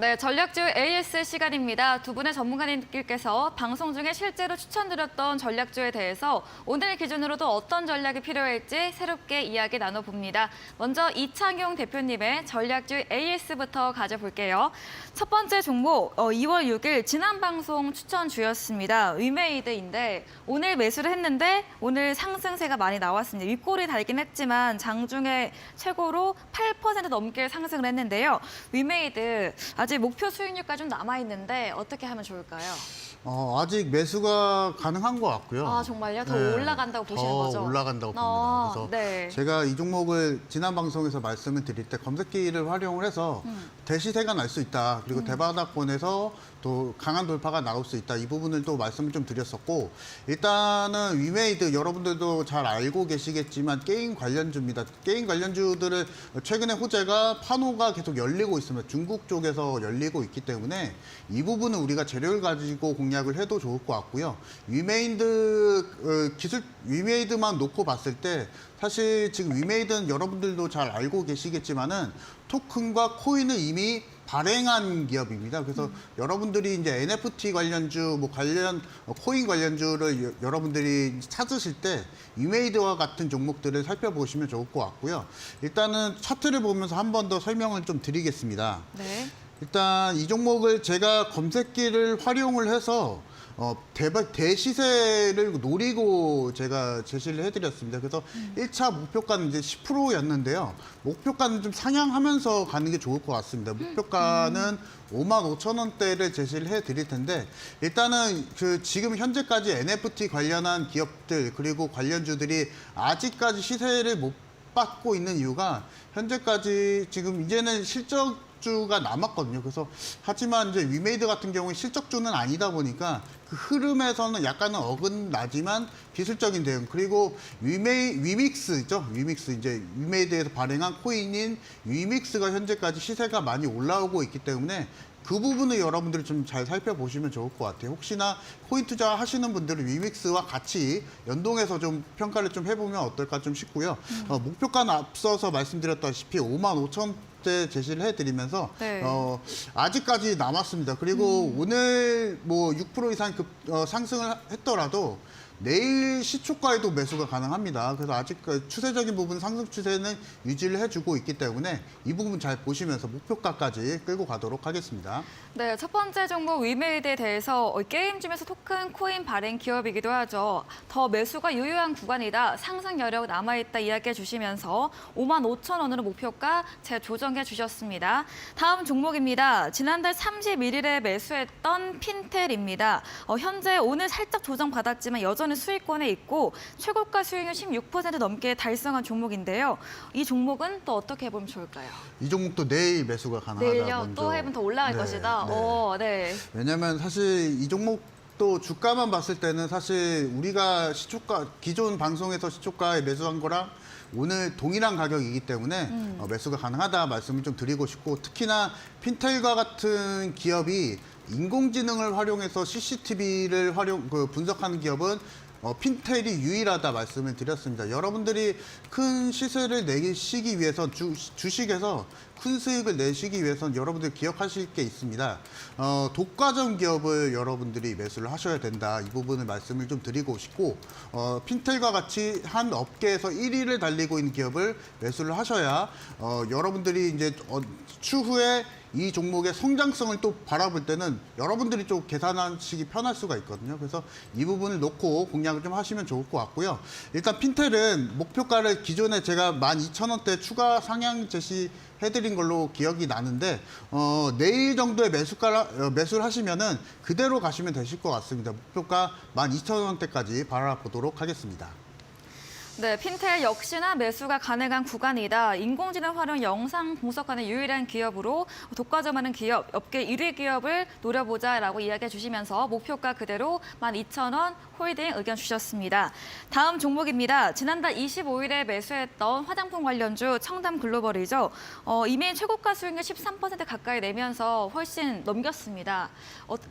네, 전략주 AS 시간입니다. 두 분의 전문가님께서 방송 중에 실제로 추천드렸던 전략주에 대해서 오늘 기준으로도 어떤 전략이 필요할지 새롭게 이야기 나눠봅니다. 먼저 이창용 대표님의 전략주 AS부터 가져볼게요. 첫 번째 종목, 2월 6일 지난 방송 추천주였습니다. 위메이드인데 오늘 매수를 했는데 오늘 상승세가 많이 나왔습니다. 윗골이 달긴 했지만 장중에 최고로 8% 넘게 상승을 했는데요. 위메이드 아직 목표 수익률까지 좀 남아있는데 어떻게 하면 좋을까요? 아직 매수가 가능한 것 같고요. 아, 정말요? 더 올라간다고 보시는 거죠? 더 올라간다고 봅니다. 그래서 네. 제가 이 종목을 지난 방송에서 말씀을 드릴 때 검색기를 활용을 해서 대시세가 날 수 있다. 그리고 대바닥권에서 또 강한 돌파가 나올 수 있다. 이 부분을 또 말씀을 좀 드렸었고, 일단은 위메이드 여러분들도 잘 알고 계시겠지만 게임 관련주입니다. 게임 관련주들을 최근에 호재가 판호가 계속 열리고 있습니다. 중국 쪽에서 열리고 있기 때문에 이 부분은 우리가 재료를 가지고 공략을 해도 좋을 것 같고요. 위메이드만 놓고 봤을 때 사실 지금 위메이드는 여러분들도 잘 알고 계시겠지만은 토큰과 코인을 이미 발행한 기업입니다. 그래서 여러분들이 이제 NFT 관련주, 코인 관련주를 여러분들이 찾으실 때 위메이드와 같은 종목들을 살펴보시면 좋을 것 같고요. 일단은 차트를 보면서 한 번 더 설명을 좀 드리겠습니다. 네. 일단 이 종목을 제가 검색기를 활용을 해서 대시세를 노리고 제가 제시를 해드렸습니다. 그래서 1차 목표가는 이제 10%였는데요. 목표가는 좀 상향하면서 가는 게 좋을 것 같습니다. 목표가는 55,000원대를 제시를 해드릴 텐데, 일단은 지금 현재까지 NFT 관련한 기업들 그리고 관련주들이 아직까지 시세를 못 받고 있는 이유가 현재까지 지금 이제는 실적주가 남았거든요. 그래서 하지만 이제 위메이드 같은 경우는 실적주는 아니다 보니까 그 흐름에서는 약간은 어긋나지만 기술적인 대응, 그리고 위믹스죠. 위믹스, 이제 위메이드에서 발행한 코인인 위믹스가 현재까지 시세가 많이 올라오고 있기 때문에 그 부분을 여러분들이 좀 잘 살펴보시면 좋을 것 같아요. 혹시나 코인 투자 하시는 분들은 위믹스와 같이 연동해서 좀 평가를 좀 해보면 어떨까 좀 싶고요. 목표가는 앞서서 말씀드렸다시피 55,000원대 제시를 해드리면서 네. 아직까지 남았습니다. 그리고 오늘 뭐 6% 이상 상승을 했더라도 내일 시초가에도 매수가 가능합니다. 그래서 아직 추세적인 부분 상승 추세는 유지를 해주고 있기 때문에 이 부분 잘 보시면서 목표가까지 끌고 가도록 하겠습니다. 네, 첫 번째 종목 위메이드에 대해서 게임 중에서 토큰 코인 발행 기업이기도 하죠. 더 매수가 유효한 구간이다. 상승 여력 남아있다 이야기해 주시면서 55,000원으로 목표가 재조정해 주셨습니다. 다음 종목입니다. 지난달 31일에 매수했던 핀텔입니다. 현재 오늘 살짝 조정받았지만 여전히 수익권에 있고 최고가 수익률 16% 넘게 달성한 종목인데요. 이 종목은 또 어떻게 해보면 좋을까요? 이 종목도 내일 매수가 가능하다. 내일요? 먼저. 또 해보면 더 올라갈 것이다. 네. 네. 왜냐하면 사실 이 종목도 주가만 봤을 때는 사실 우리가 기존 방송에서 시초가에 매수한 거랑 오늘 동일한 가격이기 때문에 매수가 가능하다 말씀을 좀 드리고 싶고, 특히나 핀텔과 같은 기업이 인공지능을 활용해서 CCTV를 분석하는 기업은 핀텔이 유일하다 말씀을 드렸습니다. 여러분들이 큰 시세를 내시기 위해서 주식에서 큰 수익을 내시기 위해서는 여러분들이 기억하실 게 있습니다. 독과점 기업을 여러분들이 매수를 하셔야 된다. 이 부분을 말씀을 좀 드리고 싶고, 핀텔과 같이 한 업계에서 1위를 달리고 있는 기업을 매수를 하셔야 여러분들이 이제 추후에 이 종목의 성장성을 또 바라볼 때는 여러분들이 좀 계산하시기 편할 수가 있거든요. 그래서 이 부분을 놓고 공략을 좀 하시면 좋을 것 같고요. 일단 핀텔은 목표가를 기존에 제가 12,000원대 추가 상향 제시해드린 걸로 기억이 나는데, 내일 정도에 매수를 하시면은 그대로 가시면 되실 것 같습니다. 목표가 12,000원대까지 바라보도록 하겠습니다. 네, 핀텔 역시나 매수가 가능한 구간이다. 인공지능 활용 영상 분석하는 유일한 기업으로 독과점하는 기업, 업계 1위 기업을 노려보자라고 이야기해 주시면서 목표가 그대로 12,000원 홀딩 의견 주셨습니다. 다음 종목입니다. 지난달 25일에 매수했던 화장품 관련주 청담 글로벌이죠. 이미 최고가 수익률 13% 가까이 내면서 훨씬 넘겼습니다.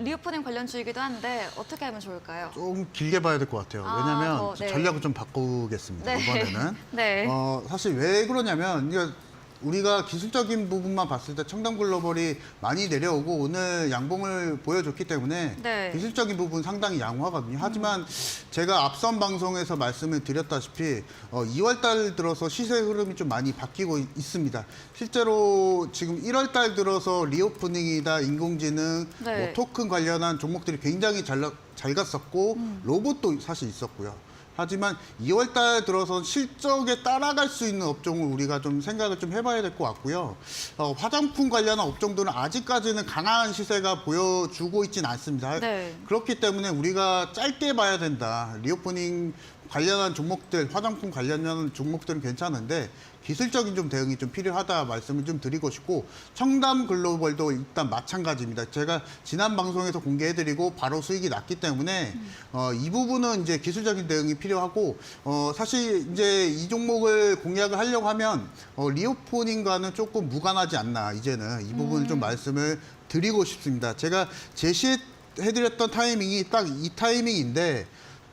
리오프닝 관련주이기도 한데 어떻게 하면 좋을까요? 좀 길게 봐야 될 것 같아요. 왜냐하면 네. 전략을 좀 바꾸겠습니다. 네. 이번에는. 네. 사실 왜 그러냐면 우리가 기술적인 부분만 봤을 때 청담글로벌이 많이 내려오고 오늘 양봉을 보여줬기 때문에 네. 기술적인 부분 상당히 양호하거든요. 하지만 제가 앞선 방송에서 말씀을 드렸다시피 2월 달 들어서 시세 흐름이 좀 많이 바뀌고 있습니다. 실제로 지금 1월 달 들어서 리오프닝이다, 인공지능, 네. 뭐 토큰 관련한 종목들이 굉장히 잘 갔었고 로봇도 사실 있었고요. 하지만 2월 달 들어서 실적에 따라갈 수 있는 업종을 우리가 좀 생각을 좀 해봐야 될 것 같고요. 화장품 관련한 업종들은 아직까지는 강한 시세가 보여주고 있지는 않습니다. 네. 그렇기 때문에 우리가 짧게 봐야 된다. 리오프닝 관련한 종목들, 화장품 관련한 종목들은 괜찮은데 기술적인 좀 대응이 좀 필요하다 말씀을 좀 드리고 싶고 청담 글로벌도 일단 마찬가지입니다. 제가 지난 방송에서 공개해드리고 바로 수익이 났기 때문에 이 부분은 이제 기술적인 대응이 필요하고 사실 이제 이 종목을 공략을 하려고 하면 리오프닝과는 조금 무관하지 않나 이제는 이 부분을 좀 말씀을 드리고 싶습니다. 제가 제시해드렸던 타이밍이 딱 이 타이밍인데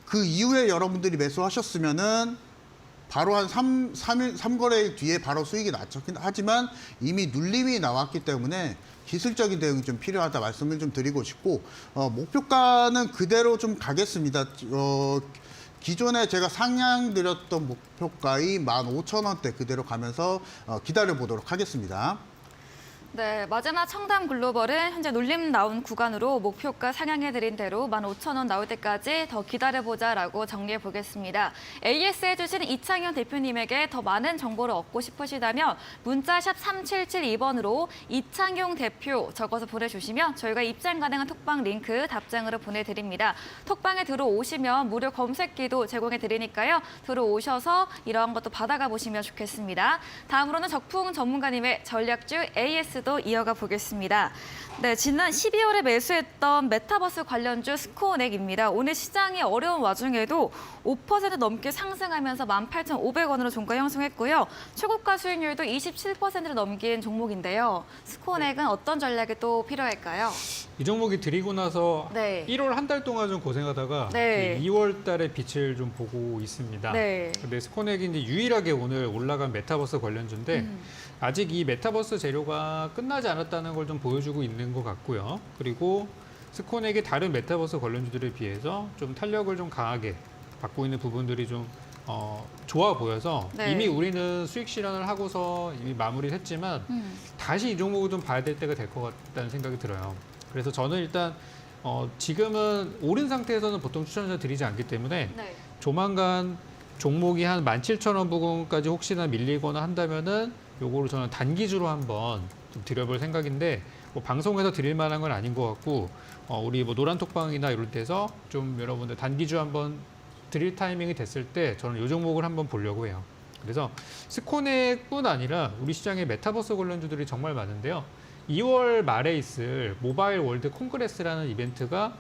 그 이후에 여러분들이 매수하셨으면은 바로 한 3거래일 뒤에 바로 수익이 났죠. 하지만 이미 눌림이 나왔기 때문에 기술적인 대응이 좀 필요하다 말씀을 좀 드리고 싶고 목표가는 그대로 좀 가겠습니다. 기존에 제가 상향드렸던 목표가의 15,000원대 그대로 가면서 기다려보도록 하겠습니다. 네, 마지막 청담 글로벌은 현재 눌림 나온 구간으로 목표가 상향해드린 대로 15,000원 나올 때까지 더 기다려보자라고 정리해 보겠습니다. AS 해주신 이창현 대표님에게 더 많은 정보를 얻고 싶으시다면 문자샵 3772번으로 이창용 대표 적어서 보내주시면 저희가 입장 가능한 톡방 링크 답장으로 보내드립니다. 톡방에 들어오시면 무료 검색기도 제공해 드리니까요. 들어오셔서 이러한 것도 받아가 보시면 좋겠습니다. 다음으로는 적풍 전문가님의 전략주 AS도 이어가 보겠습니다. 네, 지난 12월에 매수했던 메타버스 관련주 스코어넥입니다. 오늘 시장이 어려운 와중에도 5% 넘게 상승하면서 18,500원으로 종가 형성했고요. 초고가 수익률도 27%를 넘긴 종목인데요. 스코어넥은 어떤 전략이 또 필요할까요? 이 종목이 들이고 나서 네. 1월 한 달 동안 좀 고생하다가 네. 2월 달에 빛을 좀 보고 있습니다. 네. 근데 스코넥이 이제 유일하게 오늘 올라간 메타버스 관련주인데 아직 이 메타버스 재료가 끝나지 않았다는 걸 좀 보여주고 있는 것 같고요. 그리고 스코넥이 다른 메타버스 관련주들에 비해서 좀 탄력을 좀 강하게 받고 있는 부분들이 좀 좋아 보여서 네. 이미 우리는 수익 실현을 하고서 이미 마무리를 했지만 다시 이 종목을 좀 봐야 될 때가 될 것 같다는 생각이 들어요. 그래서 저는 일단 지금은 오른 상태에서는 보통 추천을 드리지 않기 때문에 네. 조만간 종목이 한 17,000원 부근까지 혹시나 밀리거나 한다면은 요거를 저는 단기주로 한번 좀 드려볼 생각인데 뭐 방송에서 드릴 만한 건 아닌 것 같고 우리 뭐 노란톡방이나 이럴 때서 좀 여러분들 단기주 한번 드릴 타이밍이 됐을 때 저는 요 종목을 한번 보려고 해요. 그래서 스코넥뿐 아니라 우리 시장에 메타버스 관련주들이 정말 많은데요. 2월 말에 있을 모바일 월드 콩그레스라는 이벤트가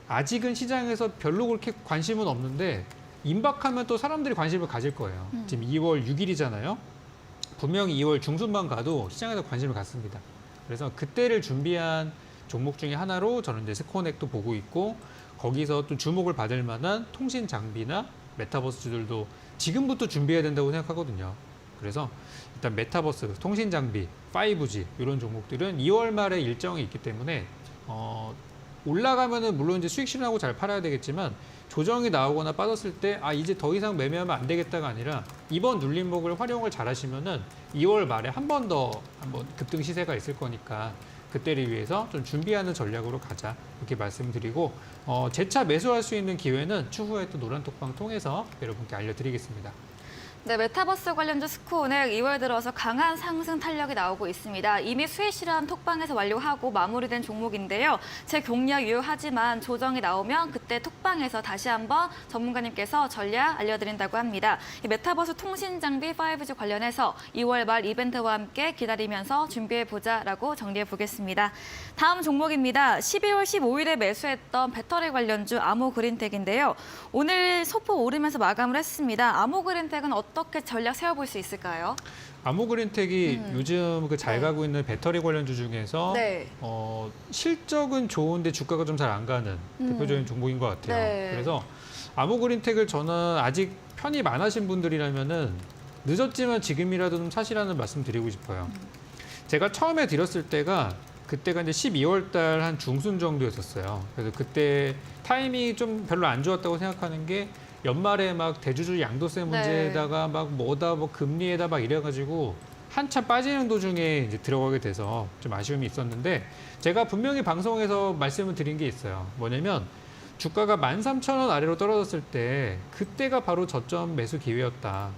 아직은 시장에서 별로 그렇게 관심은 없는데 임박하면 또 사람들이 관심을 가질 거예요. 지금 2월 6일이잖아요. 분명히 2월 중순만 가도 시장에서 관심을 갖습니다. 그래서 그때를 준비한 종목 중에 하나로 저는 이제 스코넥도 보고 있고 거기서 또 주목을 받을 만한 통신 장비나 메타버스주들도 지금부터 준비해야 된다고 생각하거든요. 그래서 일단 메타버스, 통신 장비, 5G 이런 종목들은 2월 말에 일정이 있기 때문에 올라가면은 물론 이제 수익 실현하고 잘 팔아야 되겠지만 조정이 나오거나 빠졌을 때 이제 더 이상 매매하면 안 되겠다가 아니라 이번 눌림목을 활용을 잘 하시면은 2월 말에 한 번 급등 시세가 있을 거니까 그때를 위해서 좀 준비하는 전략으로 가자 이렇게 말씀드리고 재차 매수할 수 있는 기회는 추후에 또 노란톡방 통해서 여러분께 알려드리겠습니다. 네, 메타버스 관련주 스코어넥 2월 들어서 강한 상승 탄력이 나오고 있습니다. 이미 수익 실현 톡방에서 완료하고 마무리된 종목인데요. 제 공략 유효하지만 조정이 나오면 그때 톡방에서 다시 한번 전문가님께서 전략 알려드린다고 합니다. 이 메타버스 통신 장비 5G 관련해서 2월 말 이벤트와 함께 기다리면서 준비해보자라고 정리해 보겠습니다. 다음 종목입니다. 12월 15일에 매수했던 배터리 관련주 아모그린텍인데요. 오늘 소폭 오르면서 마감을 했습니다. 아모그린텍은 어떻게 전략 세워볼 수 있을까요? 아모그린텍이 요즘 그 잘 가고 있는 배터리 관련주 중에서 네. 실적은 좋은데 주가가 좀 잘 안 가는 대표적인 종목인 것 같아요. 네. 그래서 아모그린텍을 저는 아직 편입 안 하신 분들이라면은 늦었지만 지금이라도 좀 사시라는 말씀 드리고 싶어요. 제가 처음에 드렸을 때가 그때가 이제 12월 달 한 중순 정도였었어요. 그래서 그때 타이밍이 좀 별로 안 좋았다고 생각하는 게 연말에 막 대주주 양도세 문제에다가 막 뭐다 뭐 금리에다 막 이래가지고 한참 빠지는 도중에 이제 들어가게 돼서 좀 아쉬움이 있었는데 제가 분명히 방송에서 말씀을 드린 게 있어요. 뭐냐면 주가가 13,000원 아래로 떨어졌을 때 그때가 바로 저점 매수 기회였다.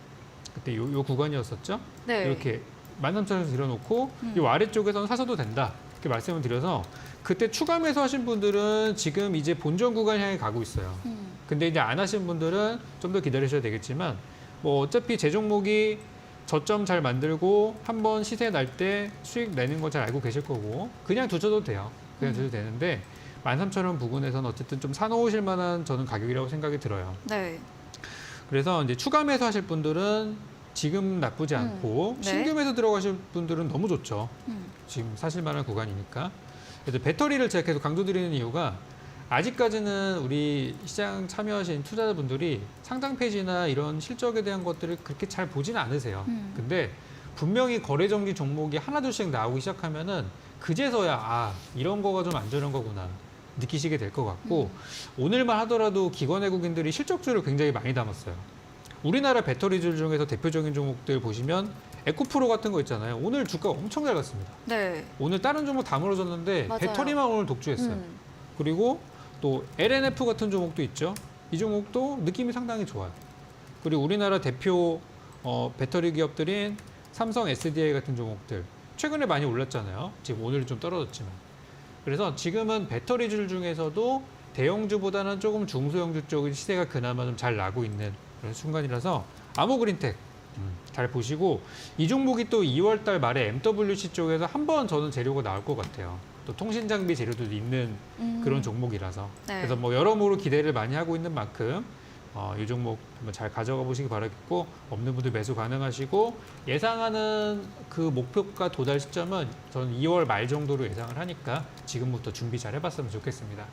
그때 요 구간이었었죠. 네. 이렇게 13,000원에서 들여놓고 이 아래쪽에서는 사셔도 된다. 이렇게 말씀을 드려서 그때 추가 매수하신 분들은 지금 이제 본전 구간 향해 가고 있어요. 근데 이제 안 하신 분들은 좀 더 기다리셔야 되겠지만 뭐 어차피 제 종목이 저점 잘 만들고 한번 시세 날 때 수익 내는 거 잘 알고 계실 거고 그냥 두셔도 돼요. 그냥 두셔도 되는데 13,000원 부근에서는 어쨌든 좀 사놓으실 만한 저는 가격이라고 생각이 들어요. 네. 그래서 이제 추가 매수하실 분들은 지금 나쁘지 않고 네. 신규 매수 들어가실 분들은 너무 좋죠. 지금 사실 만한 구간이니까. 그래서 배터리를 제가 계속 강조드리는 이유가 아직까지는 우리 시장 참여하신 투자자분들이 상장 페이지나 이런 실적에 대한 것들을 그렇게 잘 보지는 않으세요. 근데 분명히 거래 정기 종목이 하나둘씩 나오기 시작하면은 그제서야 아 이런 거가 좀 안 좋은 거구나 느끼시게 될 것 같고 오늘만 하더라도 기관 외국인들이 실적주를 굉장히 많이 담았어요. 우리나라 배터리줄 중에서 대표적인 종목들 보시면 에코프로 같은 거 있잖아요. 오늘 주가 엄청 잘 갔습니다. 네. 오늘 다른 종목 다 무너졌는데 맞아요. 배터리만 오늘 독주했어요. 그리고 또 LNF 같은 종목도 있죠. 이 종목도 느낌이 상당히 좋아요. 그리고 우리나라 대표 배터리 기업들인 삼성 SDI 같은 종목들 최근에 많이 올랐잖아요. 지금 오늘은 좀 떨어졌지만. 그래서 지금은 배터리줄 중에서도 대형주보다는 조금 중소형주 쪽의 시세가 그나마 좀 잘 나고 있는 그런 순간이라서 아모그린텍 잘 보시고 이 종목이 또 2월 달 말에 MWC 쪽에서 한번 저는 재료가 나올 것 같아요. 또 통신장비 재료도 있는 그런 종목이라서 네. 그래서 뭐 여러모로 기대를 많이 하고 있는 만큼 이 종목 한번 잘 가져가 보시기 바라겠고 없는 분들 매수 가능하시고 예상하는 그 목표가 도달 시점은 저는 2월 말 정도로 예상을 하니까 지금부터 준비 잘 해봤으면 좋겠습니다.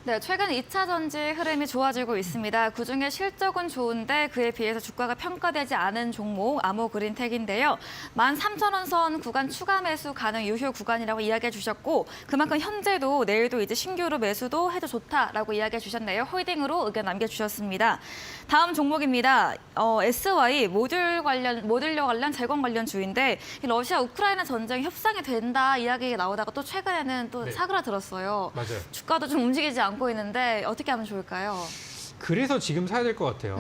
네, 최근 2차 전지 흐름이 좋아지고 있습니다. 그중에 실적은 좋은데 그에 비해서 주가가 평가되지 않은 종목 아모그린텍인데요. 13,000원 선 구간 추가 매수 가능 유효 구간이라고 이야기해 주셨고 그만큼 현재도 내일도 이제 신규로 매수도 해도 좋다라고 이야기해 주셨네요. 홀딩으로 의견 남겨주셨습니다. 다음 종목입니다. SY 모듈러 관련 재건 관련 주인데 이 러시아 우크라이나 전쟁 협상이 된다 이야기가 나오다가 또 최근에는 또 네. 사그라들었어요. 맞아요. 주가도 좀 움직이지 않고 있는데 어떻게 하면 좋을까요? 그래서 지금 사야 될 것 같아요.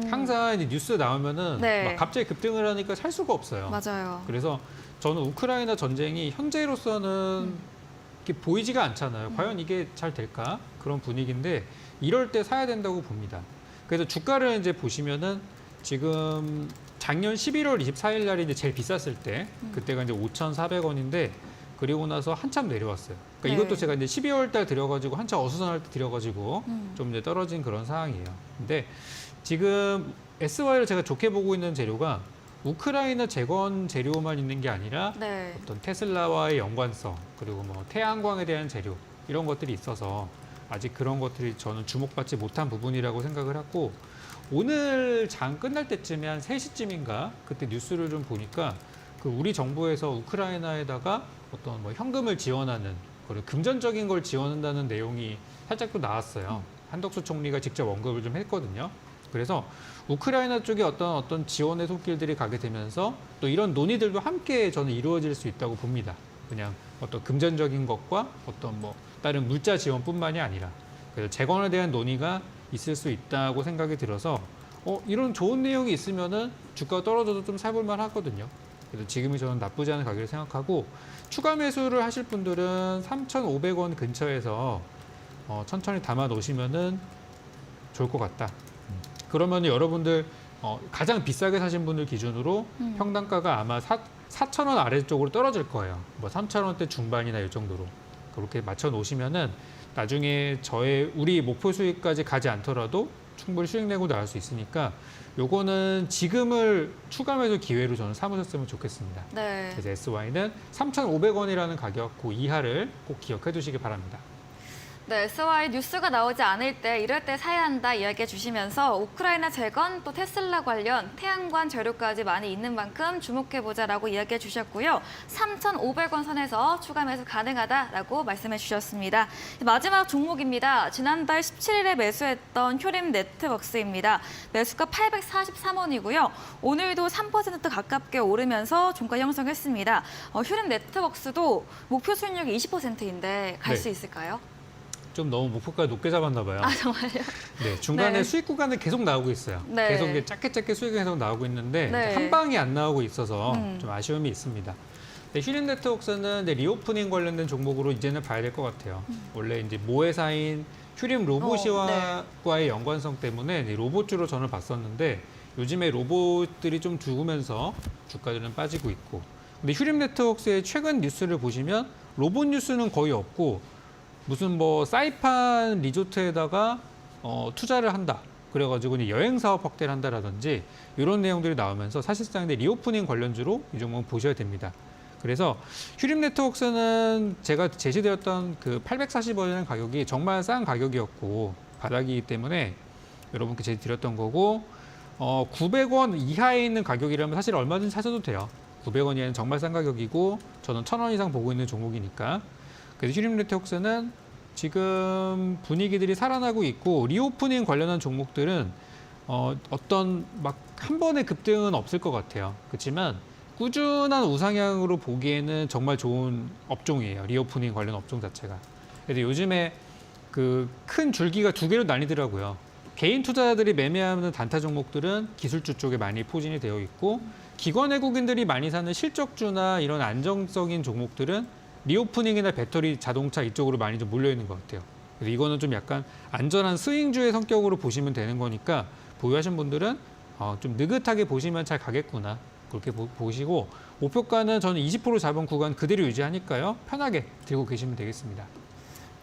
항상 이제 뉴스 나오면은 네. 막 갑자기 급등을 하니까 살 수가 없어요. 맞아요. 그래서 저는 우크라이나 전쟁이 현재로서는 이렇게 보이지가 않잖아요. 과연 이게 잘 될까? 그런 분위기인데 이럴 때 사야 된다고 봅니다. 그래서 주가를 이제 보시면은 지금 작년 11월 24일 날이 이제 제일 비쌌을 때 그때가 이제 5,400원인데 그리고 나서 한참 내려왔어요. 그러니까 네. 이것도 제가 이제 12월 달 들여가지고 한참 어수선할 때 들여가지고 좀 이제 떨어진 그런 상황이에요. 근데 지금 SY를 제가 좋게 보고 있는 재료가 우크라이나 재건 재료만 있는 게 아니라 네. 어떤 테슬라와의 연관성 그리고 뭐 태양광에 대한 재료 이런 것들이 있어서 아직 그런 것들이 저는 주목받지 못한 부분이라고 생각을 하고 오늘 장 끝날 때쯤에 한 3시쯤인가 그때 뉴스를 좀 보니까 그 우리 정부에서 우크라이나에다가 어떤 뭐 현금을 지원하는 그리고 금전적인 걸 지원한다는 내용이 살짝 또 나왔어요. 한덕수 총리가 직접 언급을 좀 했거든요. 그래서 우크라이나 쪽에 어떤 지원의 손길들이 가게 되면서 또 이런 논의들도 함께 저는 이루어질 수 있다고 봅니다. 그냥 어떤 금전적인 것과 어떤 뭐 다른 물자 지원뿐만이 아니라 그래서 재건에 대한 논의가 있을 수 있다고 생각이 들어서 이런 좋은 내용이 있으면은 주가가 떨어져도 좀 사볼만 하거든요. 그래서 지금이 저는 나쁘지 않은 가격을 생각하고 추가 매수를 하실 분들은 3,500원 근처에서 천천히 담아 놓으시면은 좋을 것 같다. 그러면 여러분들 가장 비싸게 사신 분들 기준으로 평단가가 아마 4,000원 아래쪽으로 떨어질 거예요. 뭐 3,000원대 중반이나 이 정도로 그렇게 맞춰 놓으시면은 나중에 우리 목표 수익까지 가지 않더라도 충분히 수익 내고 나갈 수 있으니까 요거는 지금을 추가 매수 기회로 저는 삼으셨으면 좋겠습니다. 네. 그래서 SY는 3,500원이라는 가격 그 이하를 꼭 기억해 두시기 바랍니다. 네, SY 뉴스가 나오지 않을 때 이럴 때 사야 한다 이야기해 주시면서 우크라이나 재건 또 테슬라 관련 태양광 재료까지 많이 있는 만큼 주목해보자라고 이야기해 주셨고요. 3,500원 선에서 추가 매수 가능하다라고 말씀해 주셨습니다. 마지막 종목입니다. 지난달 17일에 매수했던 효림 네트웍스입니다. 매수가 843원이고요. 오늘도 3% 가깝게 오르면서 종가 형성했습니다. 효림 네트웍스도 목표 수익률이 20%인데 갈 수 네. 있을까요? 좀 너무 목표가 높게 잡았나 봐요. 아, 정말요? 네, 중간에 네. 수익 구간은 계속 나오고 있어요. 네. 계속 이게 짧게 수익이 계속 나오고 있는데 네. 한 방이 안 나오고 있어서 음. 좀 아쉬움이 있습니다. 네, 휴림 네트웍스는 리오프닝 관련된 종목으로 이제는 봐야 될 것 같아요. 원래 이제 모회사인 휴림 로봇과의 연관성 때문에 로봇주로 저는 봤었는데 요즘에 로봇들이 좀 죽으면서 주가들은 빠지고 있고. 근데 휴림 네트웍스의 최근 뉴스를 보시면 로봇 뉴스는 거의 없고 무슨 뭐 사이판 리조트에다가 투자를 한다. 그래가지고 이제 여행 사업 확대를 한다라든지 이런 내용들이 나오면서 사실상 리오프닝 관련주로 이 종목 보셔야 됩니다. 그래서 휴림 네트웍스는 제가 제시되었던 그 840원이라는 가격이 정말 싼 가격이었고 바닥이기 때문에 여러분께 제시드렸던 거고 900원 이하에 있는 가격이라면 사실 얼마든지 사셔도 돼요. 900원 이하는 정말 싼 가격이고 저는 1,000원 이상 보고 있는 종목이니까. 그래서 휴림 네트웍스는 지금 분위기들이 살아나고 있고 리오프닝 관련한 종목들은 어떤 막 한 번의 급등은 없을 것 같아요. 그렇지만 꾸준한 우상향으로 보기에는 정말 좋은 업종이에요. 리오프닝 관련 업종 자체가. 그래서 요즘에 그 큰 줄기가 두 개로 나뉘더라고요. 개인 투자자들이 매매하는 단타 종목들은 기술주 쪽에 많이 포진이 되어 있고 기관 외국인들이 많이 사는 실적주나 이런 안정적인 종목들은 리오프닝이나 배터리 자동차 이쪽으로 많이 좀 몰려 있는 것 같아요. 그래서 이거는 좀 약간 안전한 스윙주의 성격으로 보시면 되는 거니까 보유하신 분들은 좀 느긋하게 보시면 잘 가겠구나. 그렇게 보시고 목표가는 저는 20% 잡은 구간 그대로 유지하니까요. 편하게 들고 계시면 되겠습니다.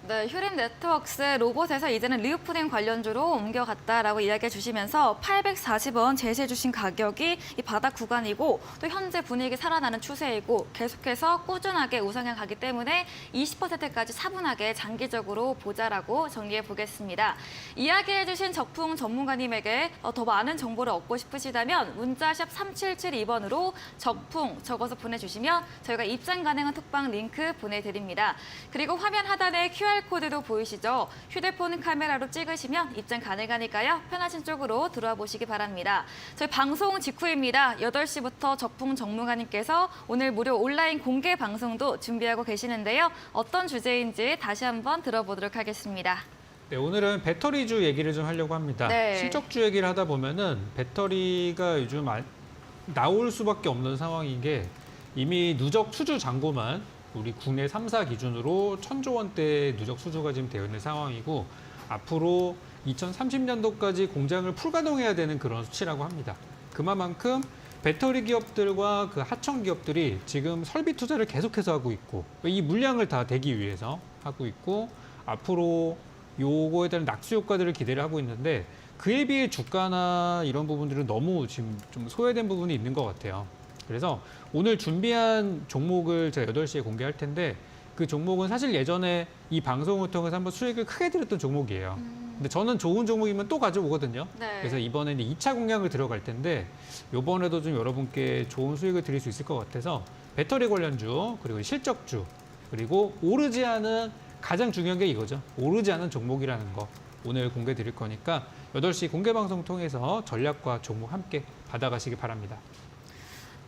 네, 휴림 네트웍스 로봇에서 이제는 리오프닝 관련주로 옮겨갔다라고 이야기해 주시면서 840원 제시해 주신 가격이 이 바닥 구간이고 또 현재 분위기 살아나는 추세이고 계속해서 꾸준하게 우상향 가기 때문에 20%까지 차분하게 장기적으로 보자라고 정리해 보겠습니다. 이야기해 주신 적풍 전문가님에게 더 많은 정보를 얻고 싶으시다면 문자샵 3772번으로 적풍 적어서 보내주시면 저희가 입장 가능한 톡방 링크 보내드립니다. 그리고 화면 하단에 QR코드도 보이시죠? 휴대폰 카메라로 찍으시면 입장 가능하니까요. 편하신 쪽으로 들어와 보시기 바랍니다. 저희 방송 직후입니다. 8시부터 적풍 전문가님께서 오늘 무료 온라인 공개 방송도 준비하고 계시는데요. 어떤 주제인지 다시 한번 들어보도록 하겠습니다. 네, 오늘은 배터리주 얘기를 좀 하려고 합니다. 네. 실적주 얘기를 하다 보면은 배터리가 요즘 나올 수밖에 없는 상황인 게 이미 누적 수주 잔고만 우리 국내 3사 기준으로 1,000조 원대 누적 수주가 지금 되어 있는 상황이고 앞으로 2030년도까지 공장을 풀가동해야 되는 그런 수치라고 합니다. 그만큼 배터리 기업들과 그 하청 기업들이 지금 설비 투자를 계속해서 하고 있고 이 물량을 다 대기 위해서 하고 있고 앞으로 요거에 대한 낙수 효과들을 기대를 하고 있는데 그에 비해 주가나 이런 부분들은 너무 지금 좀 소외된 부분이 있는 것 같아요. 그래서 오늘 준비한 종목을 제가 8시에 공개할 텐데 그 종목은 사실 예전에 이 방송을 통해서 한번 수익을 크게 드렸던 종목이에요. 근데 저는 좋은 종목이면 또 가져오거든요. 네. 그래서 이번에는 2차 공략을 들어갈 텐데 이번에도 좀 여러분께 좋은 수익을 드릴 수 있을 것 같아서 배터리 관련주 그리고 실적주 그리고 오르지 않은 가장 중요한 게 이거죠. 오르지 않은 종목이라는 거 오늘 공개 드릴 거니까 8시 공개 방송 통해서 전략과 종목 함께 받아가시기 바랍니다.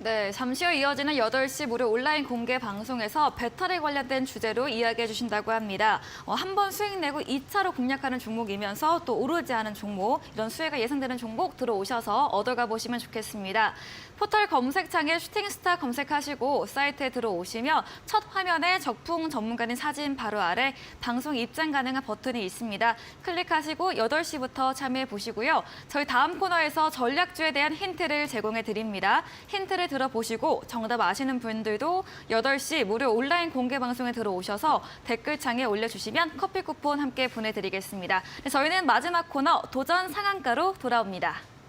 네, 잠시 후 이어지는 8시 무료 온라인 공개 방송에서 배터리 관련된 주제로 이야기해 주신다고 합니다. 한 번 수익 내고 2차로 공략하는 종목이면서 또 오르지 않은 종목, 이런 수혜가 예상되는 종목 들어오셔서 얻어가 보시면 좋겠습니다. 포털 검색창에 슈팅스타 검색하시고 사이트에 들어오시면 첫 화면에 적풍 전문가님 사진 바로 아래 방송 입장 가능한 버튼이 있습니다. 클릭하시고 8시부터 참여해 보시고요. 저희 다음 코너에서 전략주에 대한 힌트를 제공해 드립니다. 힌트를 들어보시고 정답 아시는 분들도 8시 무료 온라인 공개 방송에 들어오셔서 댓글창에 올려주시면 커피 쿠폰 함께 보내드리겠습니다. 저희는 마지막 코너 도전 상한가로 돌아옵니다.